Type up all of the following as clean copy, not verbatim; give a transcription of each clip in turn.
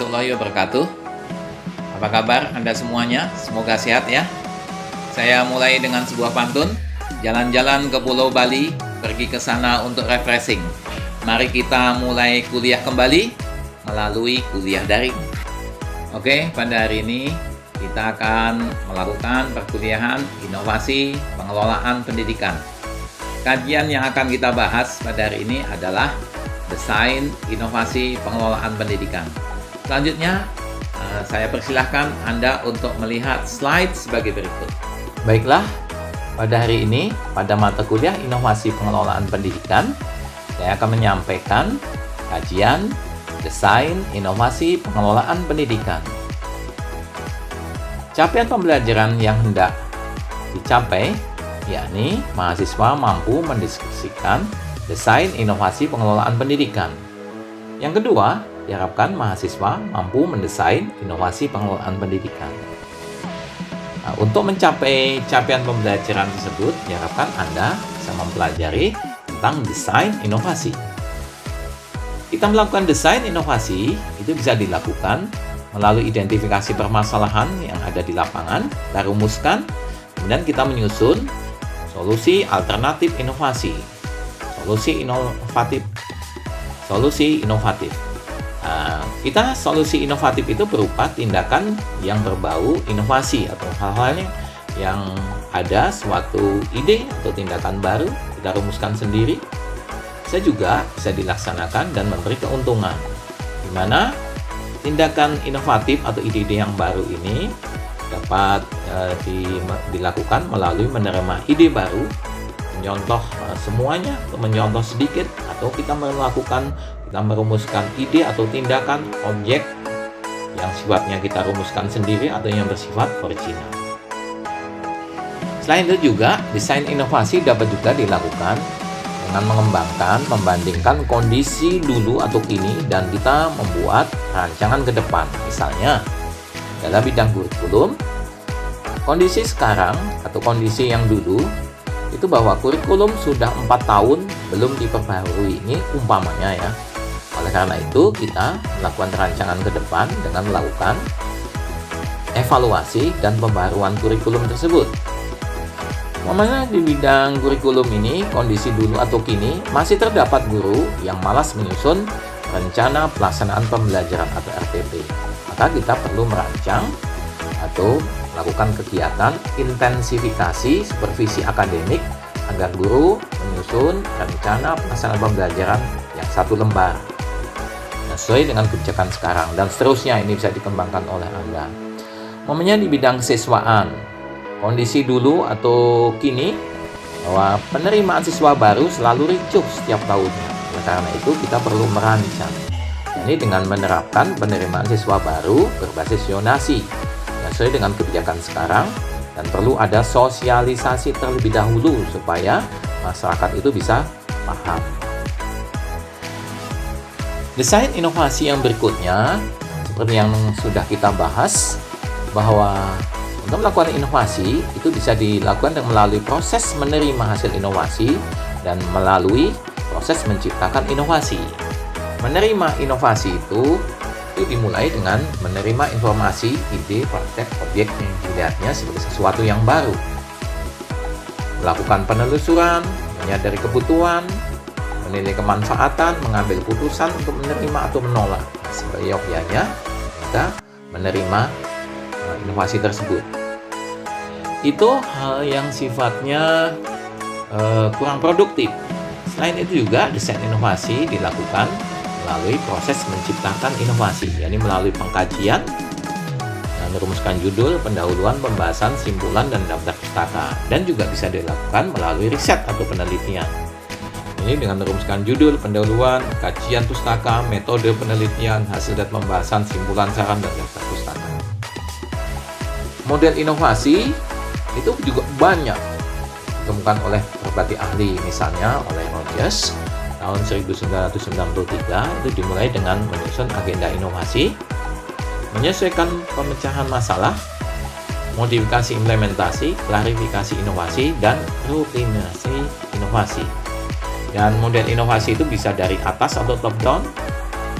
warahmatullahi wabarakatuh. Apa kabar Anda semuanya? Semoga sehat ya. Saya mulai dengan sebuah pantun. Jalan-jalan ke Pulau Bali, pergi ke sana untuk refreshing. Mari kita mulai kuliah kembali melalui kuliah daring. Oke, pada hari ini kita akan melakukan perkuliahan inovasi pengelolaan pendidikan. Kajian yang akan kita bahas pada hari ini adalah desain inovasi pengelolaan pendidikan. Selanjutnya, saya persilahkan Anda untuk melihat slide sebagai berikut. Baiklah, pada hari ini, pada mata kuliah inovasi pengelolaan pendidikan, saya akan menyampaikan kajian desain inovasi pengelolaan pendidikan. Capaian pembelajaran yang hendak dicapai, yakni mahasiswa mampu mendiskusikan desain inovasi pengelolaan pendidikan. Yang kedua, diharapkan mahasiswa mampu mendesain inovasi pengelolaan pendidikan. Nah, untuk mencapai capaian pembelajaran tersebut, diharapkan Anda bisa mempelajari tentang desain inovasi. Kita melakukan desain inovasi, itu bisa dilakukan melalui identifikasi permasalahan yang ada di lapangan, kita rumuskan, kemudian kita menyusun solusi alternatif inovasi. Solusi inovatif. Solusi inovatif itu berupa tindakan yang berbau inovasi atau hal-hal yang ada suatu ide atau tindakan baru kita rumuskan sendiri. Bisa juga bisa dilaksanakan dan memberi keuntungan. Di mana tindakan inovatif atau ide-ide yang baru ini dapat dilakukan melalui menerima ide baru, menyontoh semuanya atau menyontoh sedikit, atau kita merumuskan ide atau tindakan objek yang sifatnya kita rumuskan sendiri atau yang bersifat original. Selain itu juga desain inovasi dapat juga dilakukan dengan membandingkan kondisi dulu atau kini dan kita membuat rancangan ke depan. Misalnya dalam bidang kurikulum, kondisi sekarang atau kondisi yang dulu itu bahwa kurikulum sudah 4 tahun belum diperbarui, ini umpamanya ya. Oleh karena itu kita melakukan rancangan ke depan dengan melakukan evaluasi dan pembaruan kurikulum tersebut. Umpamanya di bidang kurikulum ini, kondisi dulu atau kini masih terdapat guru yang malas menyusun rencana pelaksanaan pembelajaran atau RPP. Maka kita perlu merancang atau melakukan kegiatan intensifikasi supervisi akademik agar guru menyusun rencana pelaksanaan pembelajaran yang satu lembar sesuai dengan kebijakan sekarang, dan seterusnya. Ini bisa dikembangkan oleh Anda. Momennya di bidang siswaan, kondisi dulu atau kini bahwa penerimaan siswa baru selalu ricuh setiap tahunnya. Oleh karena itu kita perlu merancang, ini dengan menerapkan penerimaan siswa baru berbasis zonasi sesuai dengan kebijakan sekarang, dan perlu ada sosialisasi terlebih dahulu supaya masyarakat itu bisa paham. Desain inovasi yang berikutnya, seperti yang sudah kita bahas, bahwa untuk melakukan inovasi itu bisa dilakukan dengan melalui proses menerima hasil inovasi dan melalui proses menciptakan inovasi. Menerima inovasi itu dimulai dengan menerima informasi, ide, praktek, objek yang dilihatnya sebagai sesuatu yang baru. Melakukan penelusuran, menyadari kebutuhan, menilai kemanfaatan, mengambil putusan untuk menerima atau menolak. Seyogyanya kita menerima inovasi tersebut. Itu hal yang sifatnya kurang produktif. Selain itu juga desain inovasi dilakukan melalui proses menciptakan inovasi, yakni melalui pengkajian, merumuskan judul, pendahuluan, pembahasan, simpulan, dan daftar pustaka, dan juga bisa dilakukan melalui riset atau penelitian. Ini dengan merumuskan judul, pendahuluan, kajian pustaka, metode penelitian, hasil dan pembahasan, simpulan, saran, dan daftar pustaka. Model inovasi itu juga banyak ditemukan oleh berbagai ahli, misalnya oleh Rogers tahun 1993 itu dimulai dengan menyusun agenda inovasi, menyesuaikan pemecahan masalah, modifikasi implementasi, klarifikasi inovasi, dan rutinasi inovasi. Dan model inovasi itu bisa dari atas atau top down,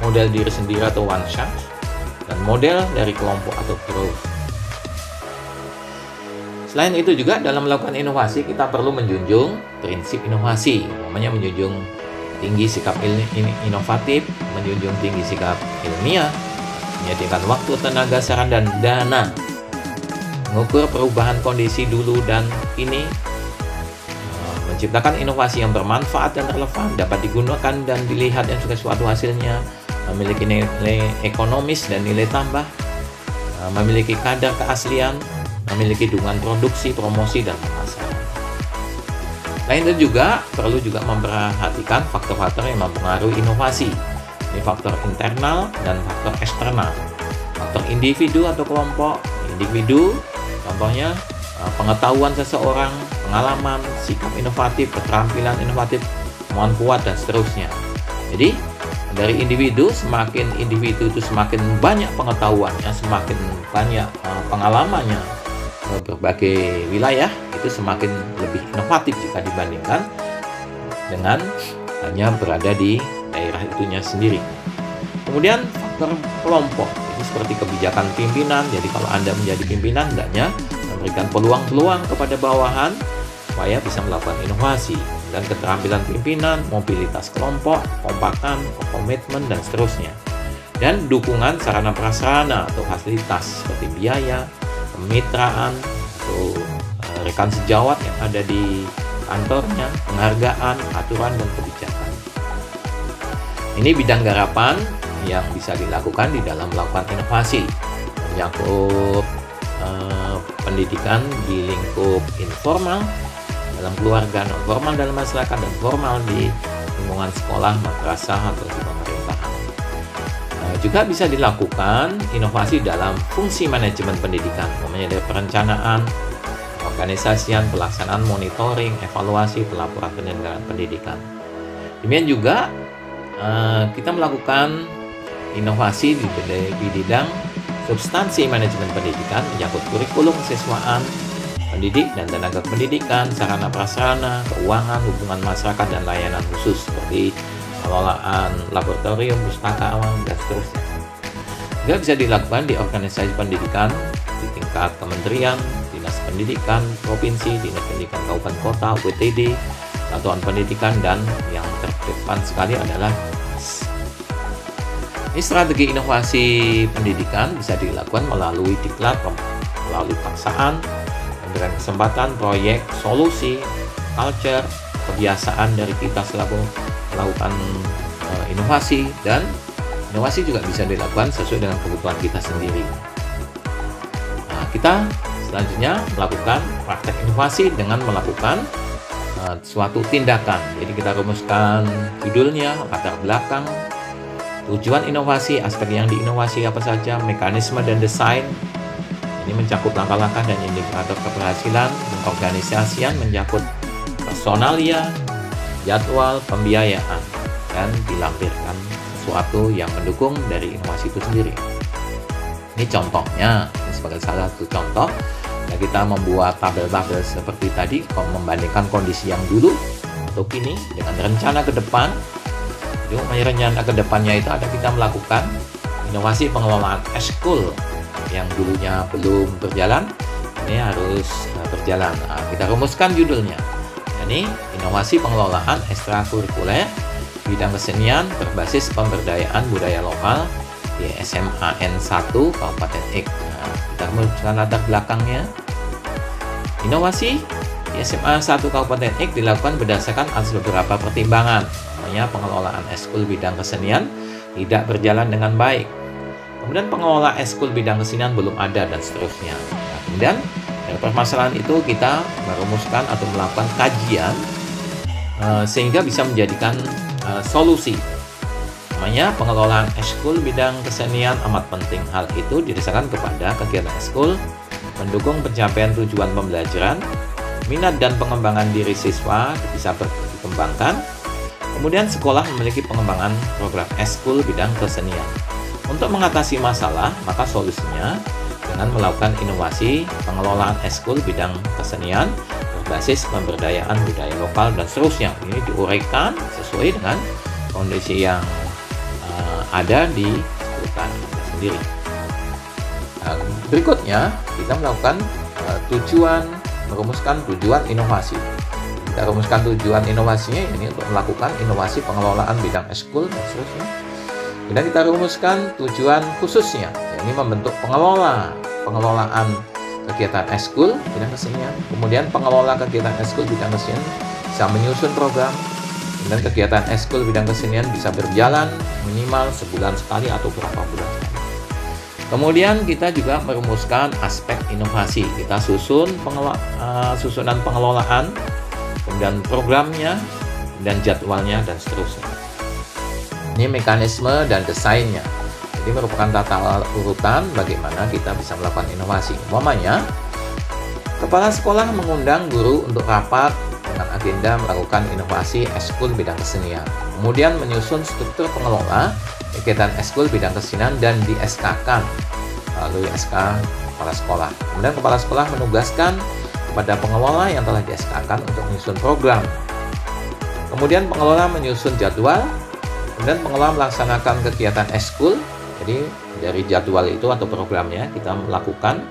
model diri sendiri atau one shot, dan model dari kelompok atau grup. Selain itu juga dalam melakukan inovasi kita perlu menjunjung prinsip inovasi, namanya menjunjung tinggi sikap inovatif, menjunjung tinggi sikap ilmiah, menyediakan waktu, tenaga, saran, dan dana, mengukur perubahan kondisi dulu dan kini, menciptakan inovasi yang bermanfaat dan relevan, dapat digunakan dan dilihat yang suatu hasilnya, memiliki nilai ekonomis dan nilai tambah, memiliki kadar keaslian, memiliki dukungan produksi, promosi, dan pemasaran. Selain itu juga perlu memperhatikan faktor-faktor yang mempengaruhi inovasi. Ini faktor internal dan faktor eksternal. Faktor individu atau kelompok. Individu, contohnya pengetahuan seseorang, pengalaman, sikap inovatif, keterampilan inovatif, kemauan kuat, dan seterusnya. Jadi dari individu, semakin individu itu semakin banyak pengetahuannya, semakin banyak pengalamannya berbagai wilayah, itu semakin lebih inovatif jika dibandingkan dengan hanya berada di daerah itunya sendiri. Kemudian faktor kelompok, itu seperti kebijakan pimpinan. Jadi kalau Anda menjadi pimpinan, hendaknya memberikan peluang-peluang kepada bawahan supaya bisa melakukan inovasi. Dan keterampilan pimpinan, mobilitas kelompok, kompakan, komitmen, dan seterusnya. Dan dukungan sarana prasarana atau fasilitas seperti biaya, kemitraan, atau rekan sejawat yang ada di kantornya, penghargaan, aturan, dan kebijakan. Ini bidang garapan yang bisa dilakukan di dalam melakukan inovasi, menyangkut pendidikan di lingkup informal, dalam keluarga, non formal dalam masyarakat, dan formal di lingkungan sekolah, madrasah, atau di pemerintahan. Juga bisa dilakukan inovasi dalam fungsi manajemen pendidikan, namanya dari perencanaan, organisasian, pelaksanaan, monitoring, evaluasi, pelaporan penyelenggaraan pendidikan. Demikian juga kita melakukan inovasi di bidang substansi manajemen pendidikan, menyangkut kurikulum kesiswaan, pendidik dan tenaga pendidikan, sarana prasarana, keuangan, hubungan masyarakat, dan layanan khusus seperti pengelolaan laboratorium, pustakawan, dan seterusnya. Juga bisa dilakukan di organisasi pendidikan di tingkat kementerian, dinas pendidikan provinsi, dinas pendidikan kabupaten kota, WTD, satuan pendidikan, dan yang terdepan sekali adalah ini strategi inovasi pendidikan bisa dilakukan melalui diklat, melalui paksaan, memberikan kesempatan, proyek, solusi, culture, kebiasaan dari kita selalu melakukan inovasi, dan inovasi juga bisa dilakukan sesuai dengan kebutuhan kita sendiri. Nah, kita selanjutnya melakukan praktek inovasi dengan melakukan suatu tindakan. Jadi kita rumuskan judulnya, latar belakang, tujuan inovasi, aspek yang diinovasi apa saja, mekanisme dan desain. Ini mencakup langkah-langkah dan indikator keberhasilan, pengorganisasian, mencakup personalia, jadwal, pembiayaan, dan dilampirkan sesuatu yang mendukung dari inovasi itu sendiri. Ini contohnya, ini sebagai salah satu contoh. Nah, kita membuat tabel-tabel seperti tadi, membandingkan kondisi yang dulu atau kini dengan rencana ke depan. Jadi rencana ke depannya itu ada kita melakukan inovasi pengelolaan eskul yang dulunya belum berjalan, ini harus berjalan. Nah, kita rumuskan judulnya. Ini inovasi pengelolaan ekstrakurikuler bidang kesenian berbasis pemberdayaan budaya lokal di SMA N1 Kabupaten X. Nah, kita rumuskan latar belakangnya. Inovasi di SMA 1 Kabupaten X dilakukan berdasarkan atas beberapa pertimbangan. Namanya pengelolaan eskul bidang kesenian tidak berjalan dengan baik. Kemudian pengelola eskul bidang kesenian belum ada, dan seterusnya. Nah, kemudian dari permasalahan itu kita merumuskan atau melakukan kajian sehingga bisa menjadikan solusi. Namanya pengelolaan eskul bidang kesenian amat penting. Hal itu didasarkan kepada kegiatan eskul mendukung pencapaian tujuan pembelajaran, minat dan pengembangan diri siswa bisa dikembangkan. Kemudian sekolah memiliki pengembangan program eskul bidang kesenian. Untuk mengatasi masalah, maka solusinya dengan melakukan inovasi pengelolaan eskul bidang kesenian berbasis pemberdayaan budaya lokal, dan seterusnya. Ini diuraikan sesuai dengan kondisi yang ada di sekitar Anda sendiri. Berikutnya, kita melakukan merumuskan tujuan inovasi. Kita rumuskan tujuan inovasinya ini untuk melakukan inovasi pengelolaan bidang eskul dan seterusnya. Kemudian kita rumuskan tujuan khususnya, yakni membentuk pengelolaan kegiatan eskul bidang kesenian. Kemudian pengelola kegiatan eskul bidang kesenian bisa menyusun program. Kemudian kegiatan eskul bidang kesenian bisa berjalan minimal sebulan sekali atau berapa bulan sekali. Kemudian kita juga merumuskan aspek inovasi. Kita susunan pengelolaan, kemudian programnya, dan jadwalnya, dan seterusnya. Ini mekanisme dan desainnya. Jadi merupakan tata urutan bagaimana kita bisa melakukan inovasi. Umpamanya, kepala sekolah mengundang guru untuk rapat dengan agenda melakukan inovasi eskul bidang kesenian. Kemudian menyusun struktur pengelola kegiatan eskul bidang kesenian dan di SK-kan melalui SK kepala sekolah. Kemudian kepala sekolah menugaskan kepada pengelola yang telah di SK-kan untuk menyusun program. Kemudian pengelola menyusun jadwal. Kemudian pengelola melaksanakan kegiatan eskul. Jadi dari jadwal itu atau programnya kita melakukan,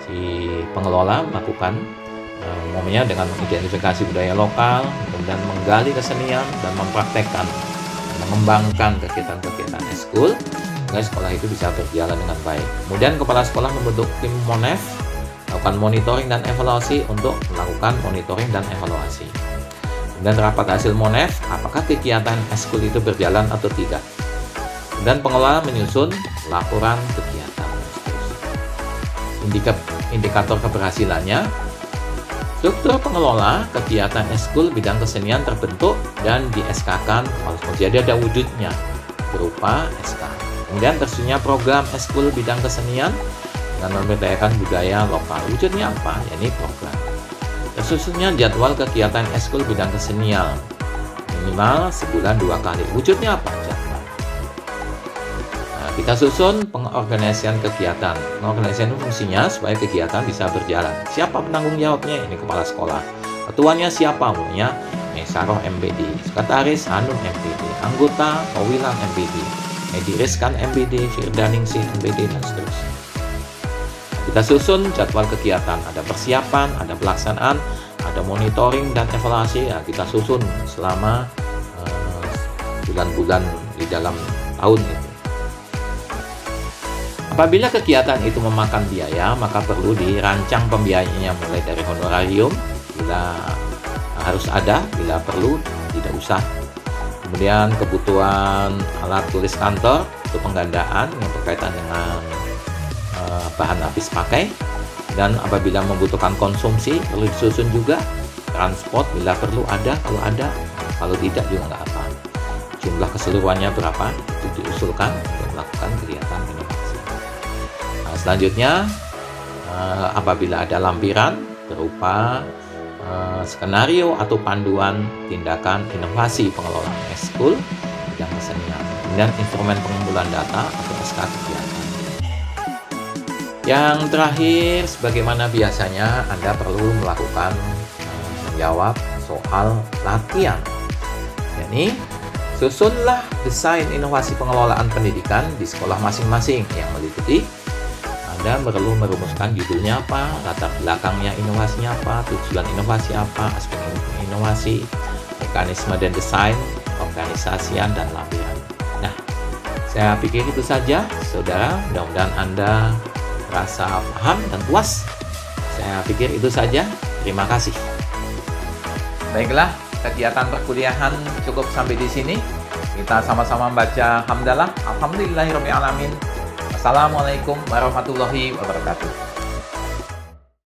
si pengelola melakukan dengan mengidentifikasi budaya lokal, kemudian menggali kesenian dan mempraktekkan, mengembangkan kegiatan-kegiatan eskul sehingga sekolah itu bisa berjalan dengan baik. Kemudian kepala sekolah membentuk tim Monef, melakukan monitoring dan evaluasi untuk melakukan monitoring dan evaluasi. Dan rapat hasil Monef, apakah kegiatan eskul itu berjalan atau tidak. Dan pengelola menyusun laporan kegiatan. Indikator keberhasilannya, struktur pengelola kegiatan eskul bidang kesenian terbentuk dan di SK-kan kepala sekolah. Jadi ada wujudnya berupa SK. Kemudian tersusunnya program eskul bidang kesenian dengan memberdayakan budaya lokal. Wujudnya apa? Ini program. Tersusunnya jadwal kegiatan eskul bidang kesenian minimal sebulan 2 kali. Wujudnya apa? Jadwal. Nah, kita susun pengorganisasian kegiatan. Pengorganisasian fungsinya supaya kegiatan bisa berjalan. Siapa penanggung jawabnya? Ini kepala sekolah. Ketuanya siapa? Umumnya Mesaroh MBD, sekretaris Hanum MBD, anggota Kowilan MBD, Edi Rizkan MBD, Firdaningsih MBD, dan seterusnya. Kita susun jadwal kegiatan, ada persiapan, ada pelaksanaan, ada monitoring dan evaluasi. Ya, kita susun selama bulan-bulan di dalam tahun itu. Apabila kegiatan itu memakan biaya, maka perlu dirancang pembiayaannya mulai dari honorarium, bila harus ada, bila perlu tidak usah. Kemudian kebutuhan alat tulis kantor untuk penggandaan yang berkaitan dengan bahan habis pakai, dan apabila membutuhkan konsumsi perlu disusun juga. Transport bila perlu ada, kalau tidak juga nggak apa. Jumlah keseluruhannya berapa itu diusulkan untuk melakukan kegiatan inovasi. Nah, selanjutnya apabila ada lampiran berupa skenario atau panduan tindakan inovasi pengelolaan eskul bidang kesenian, kemudian instrumen pengumpulan data atau SK kegiatan. Yang terakhir, sebagaimana biasanya Anda perlu melakukan menjawab soal latihan. Jadi, susunlah desain inovasi pengelolaan pendidikan di sekolah masing-masing. Yang meliputi, Anda perlu merumuskan judulnya apa, latar belakangnya inovasinya apa, tujuan inovasi apa, aspek inovasi, mekanisme dan desain, organisasian, dan lampiran. Nah, saya pikir itu saja, saudara. Mudah-mudahan Anda rasa paham dan puas. Saya pikir itu saja. Terima kasih. Baiklah, kegiatan perkuliahan cukup sampai di sini. Kita sama-sama membaca hamdalah. Alhamdulillahirabbil alamin. Assalamualaikum warahmatullahi wabarakatuh.